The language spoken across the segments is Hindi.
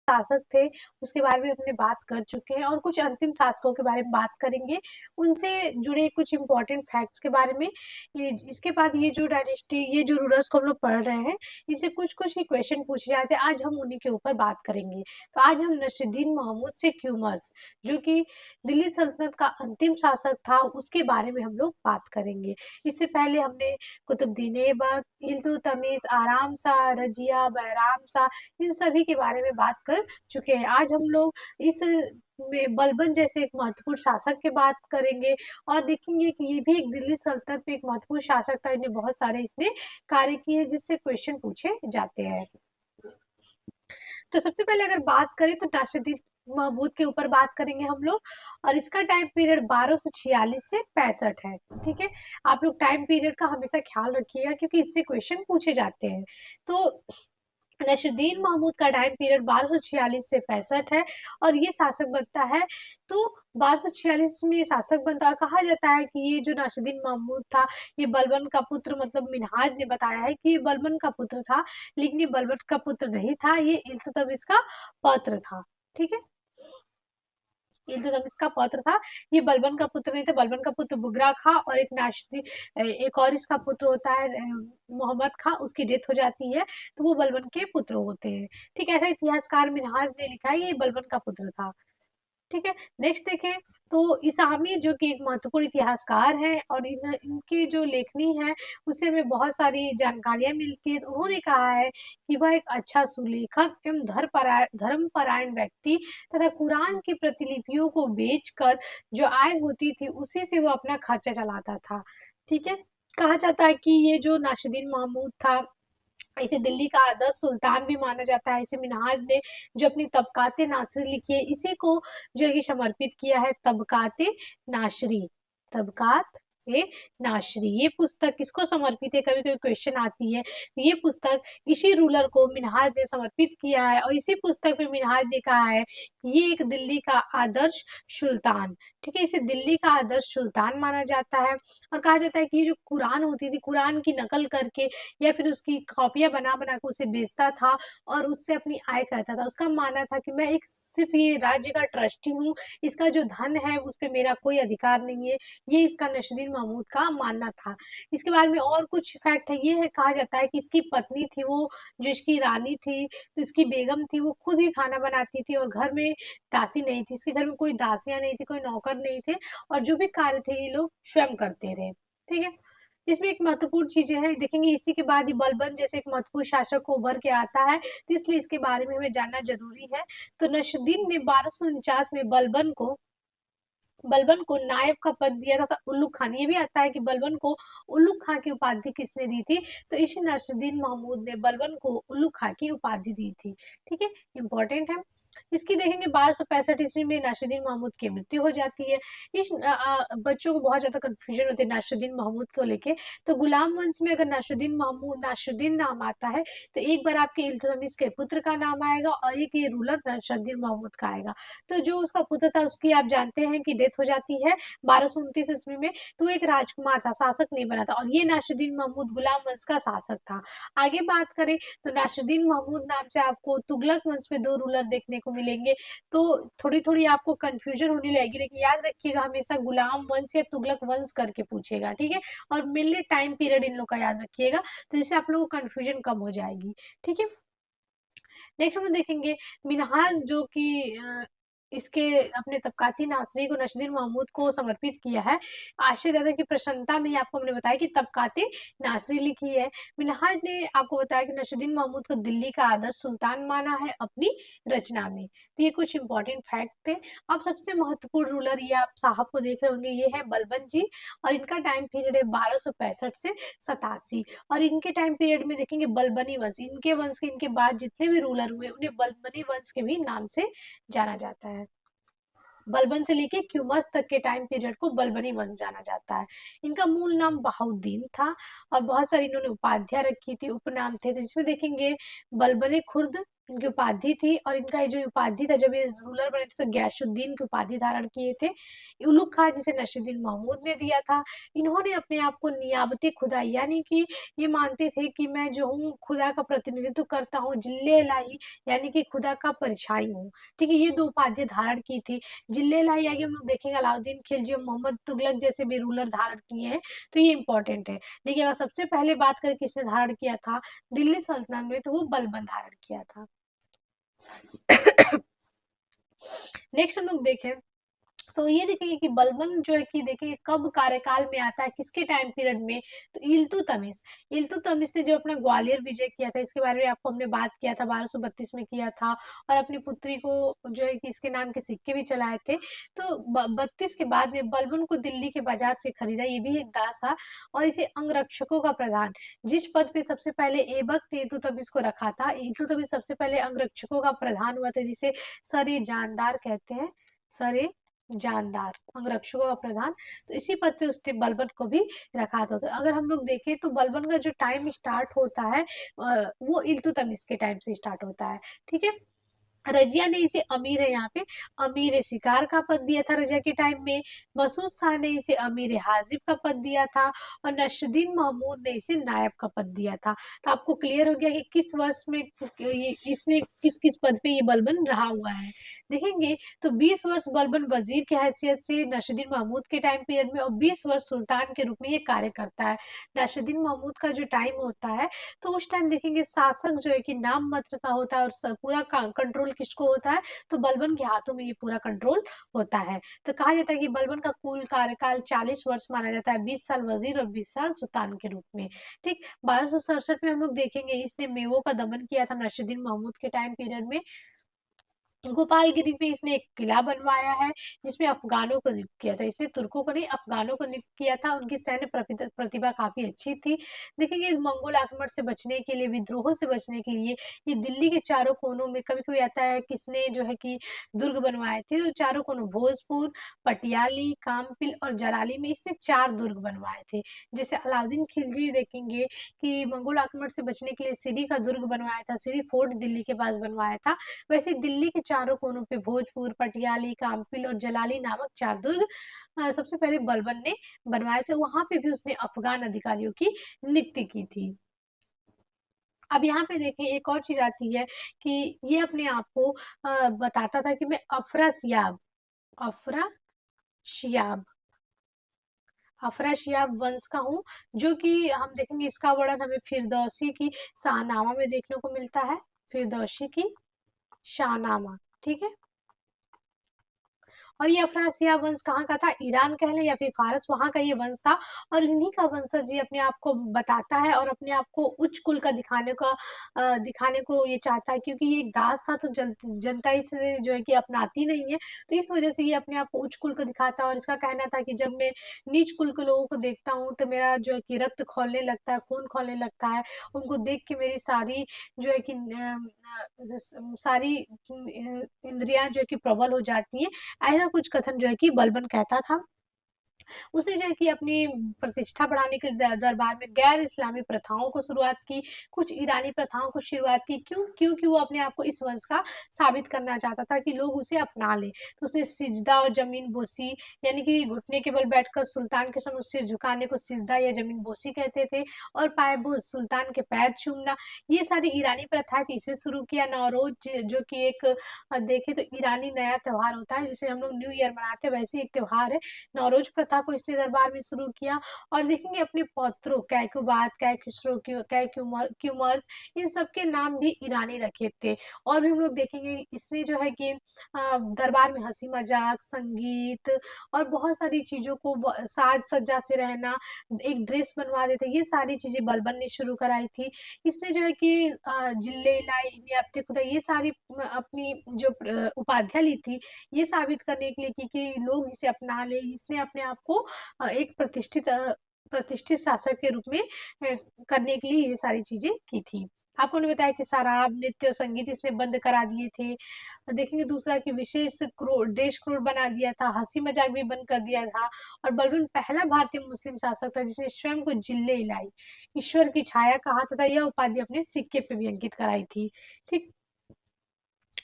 शासक थे उसके बारे में हमने बात कर चुके हैं, और कुछ अंतिम शासकों के बारे में बात करेंगे, उनसे जुड़े कुछ इंपॉर्टेंट फैक्ट्स के बारे में। इसके बाद ये जो डायनेस्टी, ये जो रूलर्स को हम लोग पढ़ रहे हैं, इनसे कुछ कुछ ही क्वेश्चन पूछे जाते हैं, आज हम उन्हीं के ऊपर बात करेंगे। तो आज हम नसीरुद्दीन महमूद से क्यूमर्स, जो कि दिल्ली सल्तनत का अंतिम शासक था, उसके बारे में हम लोग बात करेंगे। इससे पहले हमने कुतुबुद्दीन ऐबक, इल्तुतमिश, आराम शाह, रजिया, बैराम शाह, इन सभी के बारे में बात कर चुके हैं। आज हम लोग इस में बलबन जैसे एक महत्वपूर्ण शासक की बात करेंगे, और देखेंगे कि ये भी एक दिल्ली सल्तनत में एक महत्वपूर्ण शासक था, इन्हें बहुत सारे इसने कार्य किए जिससे क्वेश्चन पूछे जाते हैं। तो सबसे पहले अगर बात करें तो नासिरुद्दीन महमूद के ऊपर बात करेंगे हम लोग, और इसका टाइम पीरियड 1246 से 65 है। ठीक है, आप लोग टाइम पीरियड का हमेशा ख्याल रखिएगा, क्योंकि इससे क्वेश्चन पूछे जाते हैं। तो नसीरुद्दीन महमूद का टाइम पीरियड 1246 से 65 है, और ये शासक बनता है। तो 1246 में शासक बनता है। कहा जाता है कि ये जो नसीरुद्दीन महमूद था, ये बलबन का पुत्र, मतलब मिन्हाज ने बताया है कि ये बलबन का पुत्र था, लेकिन ये बलबन का पुत्र नहीं था, ये इल्तुतमिश का पौत्र था। ठीक है, इल्तुतमिश का पौत्र था, ये बलबन का पुत्र नहीं था। बलबन का पुत्र बुगरा खां, और एक नासिरुद्दीन, एक और इसका पुत्र होता है मोहम्मद खां, उसकी डेथ हो जाती है, तो वो बलबन के पुत्र होते हैं। ठीक है, ऐसा इतिहासकार मिन्हाज ने लिखा है, ये बलबन का पुत्र था। ठीक है, नेक्स्ट देखें तो इसामी, जो कि एक महत्वपूर्ण इतिहासकार हैं, और इनकी जो लेखनी है उससे हमें बहुत सारी जानकारियां मिलती है। तो उन्होंने कहा है कि वह एक अच्छा सुलेखक एवं धर्मपरायण व्यक्ति तथा कुरान की प्रतिलिपियों को बेचकर जो आय होती थी उसी से वो अपना खर्चा चलाता था। ठीक है, कहा जाता है कि ये जो नासिरुद्दीन महमूद था, इसे दिल्ली का आदर्श सुल्तान भी माना जाता है। इसे मिन्हाज ने जो अपनी तबकाते नासरी लिखी है, इसी को जो है कि समर्पित किया है, तबकाते नासरी। तबकात ए नासरी, ये पुस्तक किसको समर्पित है, कभी कभी क्वेश्चन आती है। ये पुस्तक इसी रूलर को मिन्हाज ने समर्पित किया है, और इसी पुस्तक में मिन्हाज ने कहा है कि ये एक दिल्ली का आदर्श सुल्तान, ठीक है, इसे दिल्ली का आदर्श सुल्तान माना जाता है। और कहा जाता है कि ये जो कुरान होती थी, कुरान की नकल करके या फिर उसकी कॉपियां बना बना के उसे बेचता था, और उससे अपनी आय करता था। उसका मानना था कि मैं एक सिर्फ ये राज्य का ट्रस्टी हूँ, इसका जो धन है उस पर मेरा कोई अधिकार नहीं है। ये इसका नसीरुद्दीन महमूद का मानना था। इसके बारे में और कुछ फैक्ट है, ये है, कहा जाता है कि इसकी पत्नी थी, वो जो इसकी रानी थी, तो इसकी बेगम थी, वो खुद ही खाना बनाती थी, और घर में दासी नहीं थी, इसके घर में कोई दासियां नहीं थी, कोई नौकर नहीं थे, और जो भी कार्य थे ये लोग स्वयं करते थे। ठीक है, इसमें एक महत्वपूर्ण चीजें हैं, देखेंगे इसी के बाद ही बलबन जैसे एक महत्वपूर्ण शासक को उभर के आता है, तो इसलिए इसके बारे में हमें जानना जरूरी है। तो नसीरुद्दीन ने 1249 में बलबन को नायब का पद दिया था उल्लू खान। ये भी आता है कि बलबन को उल्लू खां की उपाधि किसने दी थी, तो इसी नसीरुद्दीन महमूद ने बलबन को उल्लू खां की उपाधि दी थी। ठीक है, इंपॉर्टेंट है। इसकी देखेंगे 1265 ईस्वी में नसीरुद्दीन महमूद की मृत्यु हो जाती है। इस बच्चों को बहुत ज्यादा कंफ्यूजन होती है नसीरुद्दीन महमूद को लेके। तो गुलाम वंश में अगर नसीरुद्दीन नाम आता है, तो एक बार आपके इल्तुतमिश के पुत्र का नाम आएगा, और एक ये रूलर नसीरुद्दीन महमूद का आएगा। तो जो उसका पुत्र था उसकी आप जानते हैं कि डेथ हो जाती है 1229 ईस्वी में। तो एक राजकुमार था, शासक नहीं बना था, और ये नसीरुद्दीन महमूद गुलाम वंश का शासक था। आगे बात करें तो नसीरुद्दीन महमूद नाम से आपको तुगलक वंश में 2 रूलर देखने को मिलेंगे। तो थोड़ी थोड़ी आपको कंफ्यूजन होने लगेगी, लेकिन याद रखिएगा हमेशा गुलाम वंश या तुगलक वंश करके पूछेगा। ठीक है, और मेनली टाइम पीरियड इन लोग का याद रखिएगा, तो जिससे आप लोगों को कंफ्यूजन कम हो जाएगी। ठीक है, नेक्स्ट हम देखेंगे मिन्हाज, जो कि इसके अपने तबकाती नासरी को नसीरुद्दीन महमूद को समर्पित किया है। आशय दादा की प्रसन्नता में आपको हमने बताया कि तबकाती नासरी लिखी है। मिन्हाज ने आपको बताया कि नसीरुद्दीन महमूद को दिल्ली का आदर्श सुल्तान माना है अपनी रचना में। तो ये कुछ इंपॉर्टेंट फैक्ट थे। अब सबसे महत्वपूर्ण रूलर, ये आप साहब को देख रहे होंगे, ये है बलबन जी, और इनका टाइम पीरियड है 1265 से 87। और इनके टाइम पीरियड में देखेंगे बलबनी वंश, इनके वंश के इनके बाद जितने भी रूलर हुए उन्हें बलबनी वंश के भी नाम से जाना जाता है। बलबन से लेके क्यूमर्स तक के टाइम पीरियड को बलबनी वंश जाना जाता है। इनका मूल नाम बहाउद्दीन था, और बहुत सारी इन्होंने उपाधियां रखी थी, उपनाम थे, तो जिसमें देखेंगे बलबने खुर्द, इनकी उपाधि थी, और इनका ये जो उपाधि था, जब ये रूलर बने थे तो गयासुद्दीन की उपाधि धारण किए थे। उलुग खां जिसे नसीरुद्दीन महमूद ने दिया था। इन्होंने अपने आप को नियाबती खुदा, यानी कि ये मानते थे कि मैं जो हूँ खुदा का प्रतिनिधित्व करता हूँ, जिल्ले इलाही यानी कि खुदा का परछाई हूँ। ठीक है, ये दो उपाधि धारण की थी। जिल्ले इलाही आगे हम लोग देखेंगे अलाउद्दीन खिलजी और मोहम्मद तुगलक जैसे भी रूलर धारण किए हैं, तो ये इंपॉर्टेंट है। देखिए, अगर सबसे पहले बात करें किसने धारण किया था दिल्ली सल्तनत में, तो वो बलबन धारण किया था। नेक्स्ट हम लोग देखें तो ये देखेंगे कि बलबन जो है कि देखिए कब कार्यकाल में आता है, किसके टाइम पीरियड में, तो इल्तुतमिश ने जो अपना ग्वालियर विजय किया था, इसके बारे में आपको हमने बात किया था, 1232 में किया था, और अपनी पुत्री को जो है कि इसके नाम के सिक्के भी चलाए थे। तो 32 के बाद में बलबन को दिल्ली के बाजार से खरीदा, ये भी एक दास था, और इसे अंगरक्षकों का प्रधान, जिस पद पे सबसे पहले ऐबक ने इल्तुतमिश को रखा था, इल्तुतमिश सबसे पहले अंगरक्षकों का प्रधान हुआ था, जिसे सर जानदार कहते हैं, सर जानदार, अंगरक्षकों का प्रधान। तो इसी पद पे उसने बलबन को भी रखा था। तो अगर हम लोग देखें तो बलबन का जो टाइम स्टार्ट होता है वो इल्तुतमिश के टाइम से स्टार्ट होता है। ठीक है, रजिया ने इसे अमीर है, यहाँ पे अमीर शिकार का पद दिया था रजिया के टाइम में। मसूद शाह ने इसे अमीर हाजिब का पद दिया था, और नसरुद्दीन महमूद ने इसे नायब का पद दिया था। तो आपको क्लियर हो गया कि किस वर्ष में ये इसने किस किस पद पे ये बलबन रहा हुआ है। देखेंगे तो 20 वर्ष बलबन वजीर की हैसियत से नसरुद्दीन महमूद के टाइम पीरियड में, और 20 वर्ष सुल्तान के रूप में ये कार्य करता है। नसरुद्दीन महमूद का जो टाइम होता है, तो उस टाइम देखेंगे शासक जो है कि नाम मात्र का होता है, और पूरा कंट्रोल किसको होता है, तो बलबन के हाथों में ये पूरा कंट्रोल होता है। तो कहा जाता है कि बलबन का कुल कार्यकाल 40 वर्ष माना जाता है, 20 साल वजीर और 20 साल सुल्तान के रूप में। ठीक, 1267 में हम लोग देखेंगे इसने मेवों का दमन किया था नसरुद्दीन महमूद के टाइम पीरियड में। गोपालगिरी में इसने एक किला बनवाया है, जिसमें अफगानों को नियुक्त किया था, इसने तुर्कों को नहीं अफगानों को नियुक्त किया था। उनकी सैन्य प्रतिभा काफी अच्छी थी। देखेंगे मंगोल आक्रमण से बचने के लिए, विद्रोहों से बचने के लिए ये दिल्ली के चारों कोनों में, कभी कभी आता है किसने जो है कि दुर्ग बनवाए थे, तो चारों कोनों भोजपुर, पटियाली, कामपिल और जलाली में इसने 4 दुर्ग बनवाए थे। जैसे अलाउद्दीन खिलजी देखेंगे कि मंगोल आक्रमण से बचने के लिए सिरी का दुर्ग बनवाया था, सिरी फोर्ट दिल्ली के पास बनवाया था। वैसे दिल्ली के चारों कोनों पे भोजपुर, पटियाली, काम्पिल और जलाली नामक 4 दुर्ग सबसे पहले बलबन ने बनवाए थे। वहां पे भी उसने अफगान अधिकारियों की नियुक्ति की थी। अब यहाँ पे देखें एक और चीज आती है कि ये अपने आप को बताता था कि मैं अफरासियाब अफराशियाब अफराशियाब वंश का हूँ, जो कि हम देखेंगे इसका वर्णन हमें फिरदौसी की शाहनामा में देखने को मिलता है। फिरदौसी की शाहनामा, ठीक है। और ये अफरासिया वंश कहाँ का था, ईरान कह लें या फिर फारस, वहां का ये वंश था। और इन्हीं का वंशज ये अपने आप को बताता है, और अपने आप को उच्च कुल का दिखाने को ये चाहता है, क्योंकि ये एक दास था, तो जनता इसे जो है कि अपनाती नहीं है, तो इस वजह से ये अपने आप को उच्च कुल का दिखाता है। और इसका कहना था कि जब मैं नीच कुल के लोगों को देखता हूँ, तो मेरा जो है कि रक्त खौलने लगता है, खून खौलने लगता है। उनको देख के मेरी सारी जो है कि सारी इंद्रियां जो है कि प्रबल हो जाती है। ऐसा कुछ कथन जो है कि बलबन कहता था। उसने जो है कि अपनी प्रतिष्ठा बढ़ाने के दरबार में गैर इस्लामी प्रथाओं को शुरुआत की, कुछ ईरानी प्रथाओं को शुरुआत की। क्योंकि वो अपने आप को इस वंश का साबित करना चाहता था कि लोग उसे अपना ले। तो उसने सिजदा और जमीन बोसी, यानी कि घुटने के बल बैठकर सुल्तान के समक्ष सिर झुकाने को सिजदा या जमीन बोसी कहते थे, और पायबोज सुल्तान के पैर चूमना, ये सारी ईरानी प्रथाएं थी, इसे शुरू किया। नौरोज जो कि एक देखे तो ईरानी नया त्योहार होता है, जिसे हम लोग न्यू ईयर मनाते हैं, वैसे एक त्योहार है। नौरोज प्रथा को इसने दरबार में शुरू किया। और देखेंगे अपने पौत्रों कैकुबात, कैकुसरो, क्यूमर्स, इन सबके नाम भी ईरानी रखे थे। और भी हम लोग देखेंगे इसने जो है कि दरबार में हंसी मजाक, संगीत और बहुत सारी चीजों को साज सज्जा से रहना, एक ड्रेस बनवा देते, ये सारी चीजें बलबन ने शुरू कराई थी। इसने जो है कि जिले लाई, नियाबते खुदा, ये सारी अपनी जो उपाधियां ली थी, ये साबित करने के लिए कि लोग इसे अपना ले। इसने अपने आप को एक प्रतिष्ठित शासक के रूप में करने के लिए ये सारी चीजें की थी। आपको ने बताया कि शराब, नृत्य और संगीत इसने बंद करा दिए थे। देखेंगे दूसरा कि विशेष देश क्रोध बना दिया था, हंसी मजाक भी बंद कर दिया था। और बलबन पहला भारतीय मुस्लिम शासक था जिसने स्वयं को जिले इलाई, ईश्वर की छाया कहा, तथा यह उपाधि अपने सिक्के पे भी अंकित कराई थी। ठीक,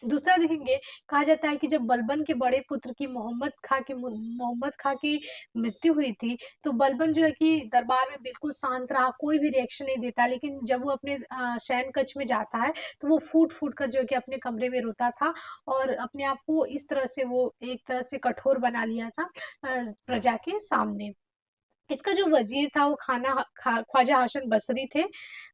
दूसरा देखेंगे, कहा जाता है कि जब बलबन के बड़े पुत्र की मोहम्मद खां की मृत्यु हुई थी, तो बलबन जो है कि दरबार में बिल्कुल शांत रहा, कोई भी रिएक्शन नहीं देता, लेकिन जब वो अपने शयन कक्ष में जाता है तो वो फूट फूट कर जो है कि अपने कमरे में रोता था, और अपने आप को इस तरह से वो एक तरह से कठोर बना लिया था प्रजा के सामने। इसका जो वजीर था वो ख्वाजा हसन बसरी थे।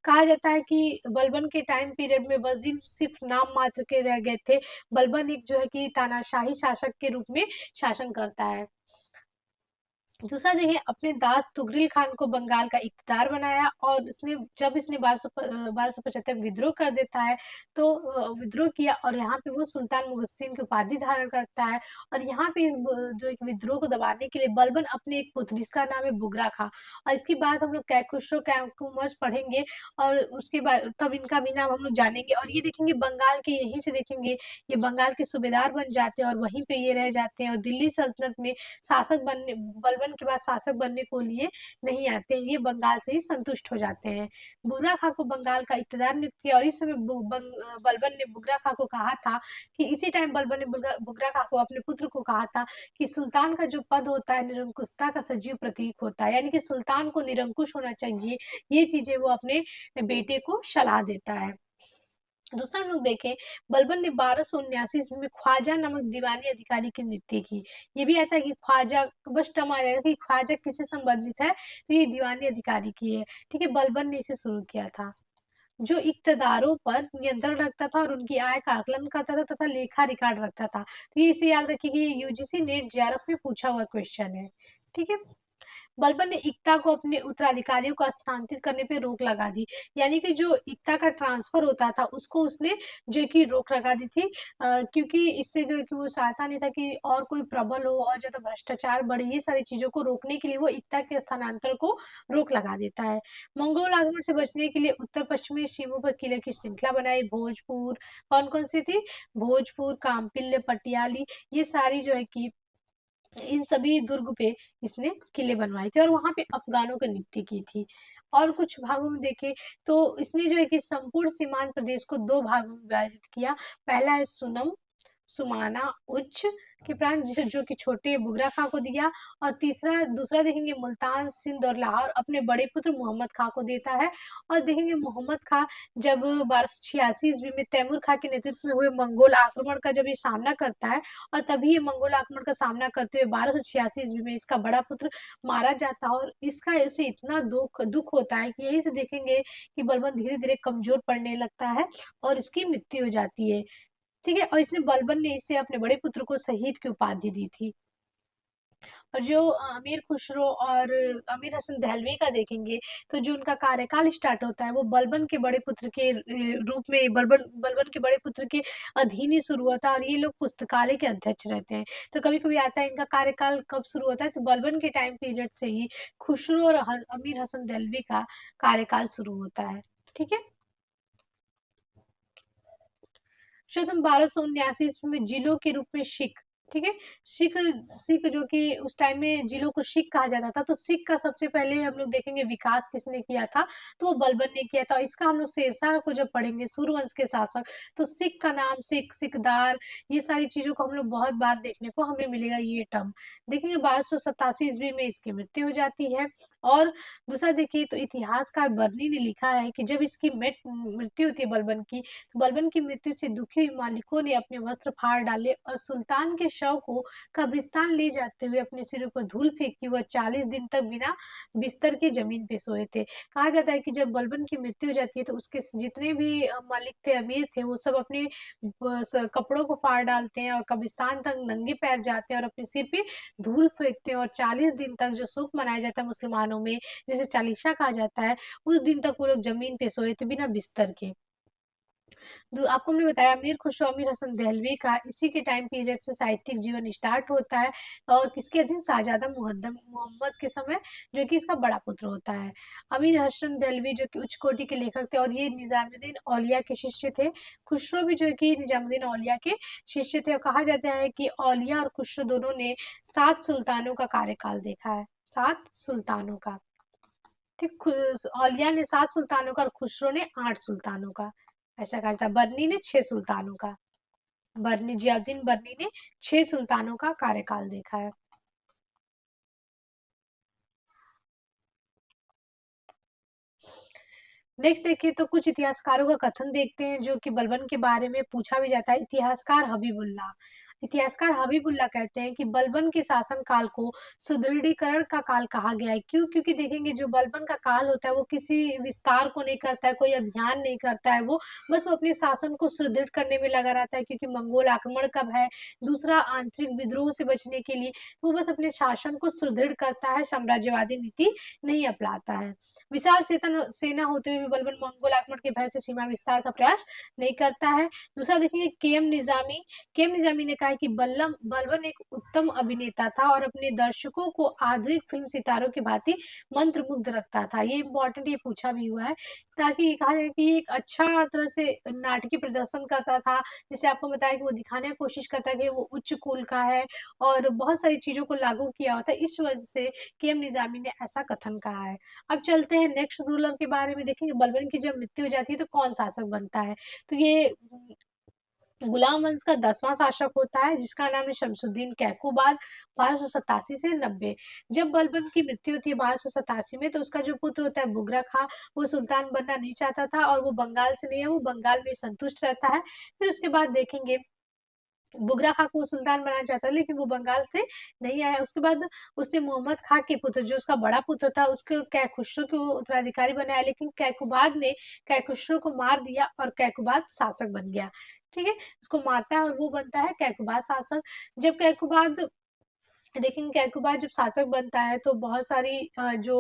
कहा जाता है कि बलबन के टाइम पीरियड में वजीर सिर्फ नाम मात्र के रह गए थे। बलबन एक जो है कि तानाशाही शासक के रूप में शासन करता है। दूसरा देखें, अपने दास तुगरिल खान को बंगाल का इक़्तिदार बनाया, और इसने 1275 विद्रोह कर देता है, तो विद्रोह किया, और यहाँ पे वो सुल्तान मुगस्सिन की उपाधि धारण करता है। और यहाँ पे जो एक विद्रोह को दबाने के लिए बलबन अपने एक पुत्र, जिसका नाम है बुगरा खां, और इसके बाद हम लोग कैखुसरो कैकुमर्स पढ़ेंगे, और उसके बाद तब इनका भी नाम हम लोग जानेंगे। और ये देखेंगे बंगाल के, यहीं से देखेंगे ये बंगाल के सूबेदार बन जाते हैं और वहीं पे ये रह जाते हैं, और दिल्ली सल्तनत में बलबन के बाद शासक बनने को लिए नहीं आते, ये बंगाल से ही संतुष्ट हो जाते हैं। बुगरा खां को बंगाल का इक़्तिदार नियुक्त किया, और इस समय बलबन ने बुगरा खां को कहा था कि इसी टाइम बलबन ने बुगरा खां को अपने पुत्र को कहा था कि सुल्तान का जो पद होता है निरंकुशता का सजीव प्रतीक होता है, यानी कि सुल्तान को निरंकुश होना चाहिए, ये चीजें वो अपने बेटे को सलाह देता है। दूसरा हम लोग देखें, बलबन ने 1279 ईस्वी में ख्वाजा नामक दीवानी अधिकारी की नियुक्ति की। ये भी आता है कि ख्वाजा, बस टर्म आ जाएगा कि ख्वाजा किससे संबंधित है, तो ये दीवानी अधिकारी की है। ठीक है, बलबन ने इसे शुरू किया था, जो इक़्तिदारों पर नियंत्रण रखता था और उनकी आय का आकलन करता था तथा लेखा रिकॉर्ड रखता था। तो ये इसे याद रखिए कि ये यूजीसी नेट जेआरएफ में पूछा हुआ क्वेश्चन है। ठीक है, बलबन ने इक्ता को अपने उत्तराधिकारियों को स्थानांतरित करने पे रोक लगा दी, यानी कि जो इक्ता का ट्रांसफर होता था उसको उसने जो कि रोक लगा दी थी, क्योंकि इससे जो है कि वो चाहता नहीं था कि और कोई प्रबल हो और ज्यादा भ्रष्टाचार बढ़े, ये सारी चीजों को रोकने के लिए वो इक्ता के स्थानांतरण को रोक लगा देता है। मंगोल आक्रमण से बचने के लिए उत्तर पश्चिमी सीमों पर किले की श्रृंखला बनाई। भोजपुर, कौन कौन सी थी, भोजपुर, कामपिल्य, पटियाली, ये सारी जो है कि इन सभी दुर्ग पे इसने किले बनवाए थे, और वहां पे अफगानों की नियुक्ति की थी। और कुछ भागों में देखें तो इसने जो है कि संपूर्ण सीमांत प्रदेश को दो भागों में विभाजित किया। पहला है सुनम, सुमाना, उच्च के प्रांत, जिसे जो कि छोटे बुगरा खां को दिया, और दूसरा देखेंगे मुल्तान, सिंध और लाहौर अपने बड़े पुत्र मोहम्मद खां को देता है। और देखेंगे मोहम्मद खां जब 1286 ईस्वी में तैमूर खां के नेतृत्व में हुए मंगोल आक्रमण का जब ये सामना करता है, और तभी ये मंगोल आक्रमण का सामना करते हुए 1286 ईस्वी में इसका बड़ा पुत्र मारा जाता है, और इसका इसे इतना दुख दुख होता है कि यही से देखेंगे कि बलबन धीरे धीरे कमजोर पड़ने लगता है और इसकी मृत्यु हो जाती है। ठीक है, और इसने बलबन ने इसे अपने बड़े पुत्र को शहीद की उपाधि दी थी। और जो अमीर खुसरो और अमीर हसन दहलवी का देखेंगे, तो जो उनका कार्यकाल स्टार्ट होता है वो बलबन के बड़े पुत्र के रूप में, बलबन बलबन के बड़े पुत्र के अधीन ही शुरू होता है, और ये लोग पुस्तकालय के अध्यक्ष रहते हैं। तो कभी कभी आता है इनका कार्यकाल कब शुरू होता है, तो बलबन के टाइम पीरियड से ही खुसरो और अमीर हसन दहलवी का कार्यकाल शुरू होता है। ठीक है, शतम 1279 ईस्वी में जिलों के रूप में सिख, ठीक है, सिख सिख जो कि उस टाइम में जिलों को सिख कहा जाता था, तो सिख का सबसे पहले हम लोग देखेंगे विकास किसने किया था, तो वो बलबन ने किया था। इसका हम लोग शेरशाह को जब पढ़ेंगे, सूर्यवंश के शासक, तो सिख का नाम, सिख, सिकदार, ये सारी चीजों को हम लोग बहुत बार देखने को हमें मिलेगा ये टर्म। देखेंगे 1287 ईस्वी में इसकी मृत्यु हो जाती है। और दूसरा देखिए तो इतिहासकार बर्नी ने लिखा है कि जब इसकी मृत्यु होती है बलबन की, तो बलबन की मृत्यु से दुखी हुई मालिकों ने अपने वस्त्र फाड़ डाले और सुल्तान के शव को कब्रिस्तान ले जाते हुए अपने सिरों पर धूल फेंकी। वह 40 दिन तक बिना बिस्तर के जमीन पे सोए थे। कहा जाता है कि जब बलबन की मृत्यु हो जाती है तो उसके जितने भी मालिक थे, अमीर थे, वो सब अपने कपड़ों को फाड़ डालते हैं और कब्रिस्तान तक नंगे पैर जाते हैं और अपने सिर पे धूल फेंकते हैं, और 40 दिन तक जो शोक मनाया जाता है मुसलमानों में, जिसे चालीसा कहा जाता है, उस दिन तक वो लोग जमीन पे सोए थे बिना बिस्तर के। आपको हमने बताया अमीर खुसरो अमीर हसन दहलवी का इसी के टाइम पीरियड से साहित्यिक जीवन स्टार्ट होता है, और किसके अधीन, शाहजादा मुहद्दम मोहम्मद के समय, जो कि इसका बड़ा पुत्र होता है। अमीर हसन दहलवी जो कि उच्च कोटि के लेखक थे, और ये निजामुद्दीन औलिया के शिष्य थे। खुसरो भी जो कि निजामुद्दीन औलिया के शिष्य थे, और कहा जाता है कि औलिया और खुसरो दोनों ने 7 सुल्तानों का कार्यकाल देखा है, 7 सुल्तानों का। ठीक, औलिया ने 7 सुल्तानों का और खुसरो ने 8 सुल्तानों का, ऐसा कहा जाता है। बर्नी ने 6 सुल्तानों का। बर्नी, जियाउद्दीन बर्नी ने 6 सुल्तानों का कार्यकाल देखा है। नेक्स्ट देखिए तो कुछ इतिहासकारों का कथन देखते हैं जो कि बलबन के बारे में पूछा भी जाता है। इतिहासकार हबीबुल्ला कहते हैं कि बलबन के शासन काल को सुदृढ़ीकरण का काल कहा गया है। क्यों? क्योंकि देखेंगे जो बलबन का काल होता है वो किसी विस्तार को नहीं करता है, कोई अभियान नहीं करता है, वो बस वो अपने शासन को सुदृढ़ करने में लगा रहता है, क्योंकि मंगोल आक्रमण का भय, दूसरा आंतरिक विद्रोह से बचने के लिए वो बस अपने शासन को सुदृढ़ करता है, साम्राज्यवादी नीति नहीं अपनाता है। विशाल सेना होते हुए भी बलबन मंगोल आक्रमण के भय से सीमा विस्तार का प्रयास नहीं करता है। दूसरा देखिए के एम निजामी ने कहा है कि बलबन एक उत्तम अभिनेता था और अपने दर्शकों को आधुनिक फिल्म सितारों की भांति मंत्रमुग्ध रखता था। ये इंपॉर्टेंट, ये पूछा भी हुआ है, ताकि कहा जाए कि ये एक अच्छा तरह से नाटकीय प्रदर्शन करता था। जैसे आपको बताया कि वो दिखाने की कोशिश करता है कि वो उच्च कुल का है और बहुत सारी चीजों को लागू किया होता है, इस वजह से के एम निजामी ने ऐसा कथन कहा है। अब चलते हैं नेक्स्ट रूलर के बारे में, देखेंगे बलबन की जब मृत्यु हो जाती है तो कौन शासक बनता है। तो ये गुलाम वंश का 10वां शासक होता है, जिसका नाम है शमसुद्दीन कैकुबाद, 1287 से 90। जब बलबन की मृत्यु होती है 1287 में, तो उसका जो पुत्र होता है बुगरा खां, वो सुल्तान बनना नहीं चाहता था और वो बंगाल से नहीं है, वो बंगाल में संतुष्ट रहता है। फिर उसके बाद देखेंगे बुगरा खां को सुल्तान बनाना चाहता है, लेकिन वो बंगाल से नहीं आया। उसके बाद उसने मोहम्मद खां के पुत्र, जो उसका बड़ा पुत्र था, उसके कैखुसरो के वो उत्तराधिकारी बनाया, लेकिन कैकुबाद ने कैखुसरो को मार दिया और कैकुबाद शासक बन गया। ठीक है, उसको मारता है और वो बनता है कैकुबाद शासक। जब कैकुबाद देखेंगे कैकुबाद जब शासक बनता है तो बहुत सारी जो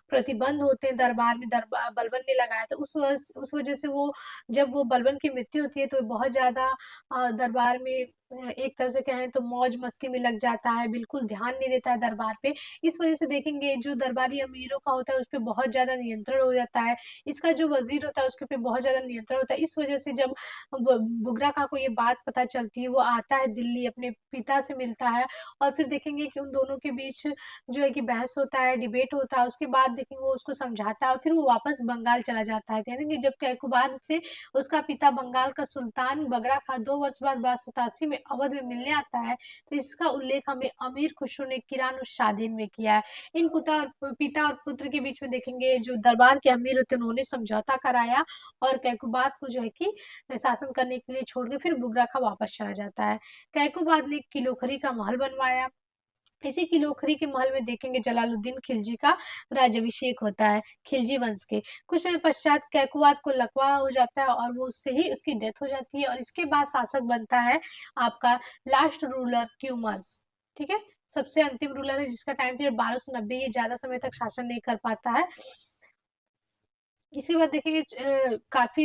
प्रतिबंध होते हैं दरबार में, बलबन ने लगाया था, उस वजह से वो, जब वो बलबन की मृत्यु होती है तो बहुत ज्यादा दरबार में एक तरह से कहें तो मौज मस्ती में लग जाता है, बिल्कुल ध्यान नहीं देता है दरबार पे। इस वजह से देखेंगे जो दरबारी अमीरों का होता है उस पर बहुत ज्यादा नियंत्रण हो जाता है, इसका जो वजीर होता है उसके पे बहुत ज्यादा नियंत्रण होता है। इस वजह से जब बुगरा खां को ये बात पता चलती है, वो आता है दिल्ली, अपने पिता से मिलता है और फिर देखेंगे कि उन दोनों के बीच जो है कि बहस होता है, डिबेट होता है। उसके बाद देखेंगे वो उसको समझाता है और फिर वो वापस बंगाल चला जाता है। यानी कि जब कैकुबाद से उसका पिता बंगाल का सुल्तान बगरा खां 2 वर्ष बाद 1287 में अवध में मिलने आता है, तो इसका उल्लेख हमें अमीर खुसरो ने किरान शादीन में किया है। इन पिता और पुत्र के बीच में देखेंगे जो दरबार के अमीर होते हैं उन्होंने समझौता कराया और कैकुबाद को जो है कि शासन करने के लिए छोड़ के फिर बुगरा खां वापस चला जाता है। कैकुबाद ने किलोखरी का महल बनवाया। इसी किलोखरी के महल में देखेंगे जलालुद्दीन खिलजी का राज्यभिषेक होता है, खिलजी वंश के। कुछ समय पश्चात कैकुबाद को लकवा हो जाता है और वो उससे ही उसकी डेथ हो जाती है और इसके बाद शासक बनता है आपका लास्ट रूलर क्यूमर्स। ठीक है, सबसे अंतिम रूलर है जिसका टाइम पीरियड 1290, ये ज्यादा समय तक शासन नहीं कर पाता है। इसके बाद देखिए काफी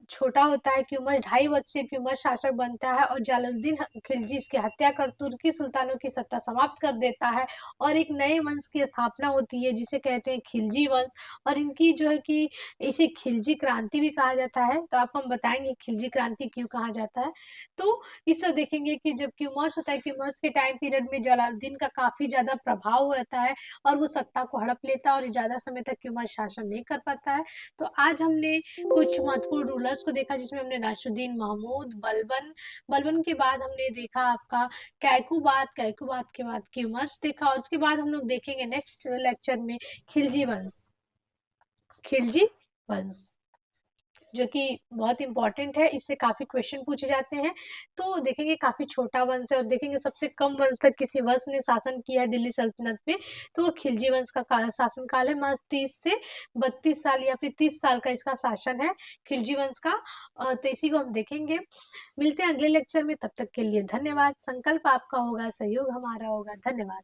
छोटा होता है क्यूमर, 2.5 वर्षीय क्यूमर शासक बनता है और जलालुद्दीन खिलजी इसकी हत्या कर तुर्की सुल्तानों की सत्ता समाप्त कर देता है और एक नए वंश की स्थापना होती है जिसे कहते हैं खिलजी वंश। और इनकी जो है कि इसे खिलजी क्रांति भी कहा जाता है, तो आपको हम बताएंगे खिलजी क्रांति क्यों कहा जाता है। तो इस तरह देखेंगे कि जब क्यूमर्स होता है, क्यूमर्स के टाइम पीरियड में जलालुद्दीन का काफी ज्यादा प्रभाव रहता है और वो सत्ता को हड़प लेता है और ज्यादा समय तक क्यूमर शासन नहीं कर पाता है। तो आज हमने कुछ महत्वपूर्ण रूलर्स को देखा जिसमें हमने नासिरुद्दीन महमूद, बलबन के बाद हमने देखा आपका कैकुबाद के बाद क्यूमर्स देखा और उसके बाद हम लोग देखेंगे नेक्स्ट लेक्चर में खिलजी वंश जो कि बहुत इंपॉर्टेंट है, इससे काफी क्वेश्चन पूछे जाते हैं। तो देखेंगे काफी छोटा वंश है और देखेंगे सबसे कम वंश तक किसी वंश ने शासन किया है दिल्ली सल्तनत पे, तो वो खिलजी वंश का शासन काल है। मात्र 30 से 32 साल या फिर 30 साल का इसका शासन है खिलजी वंश का। तो इसी को हम देखेंगे। मिलते हैं अगले लेक्चर में, तब तक के लिए धन्यवाद। संकल्प आपका होगा, सहयोग हमारा होगा। धन्यवाद।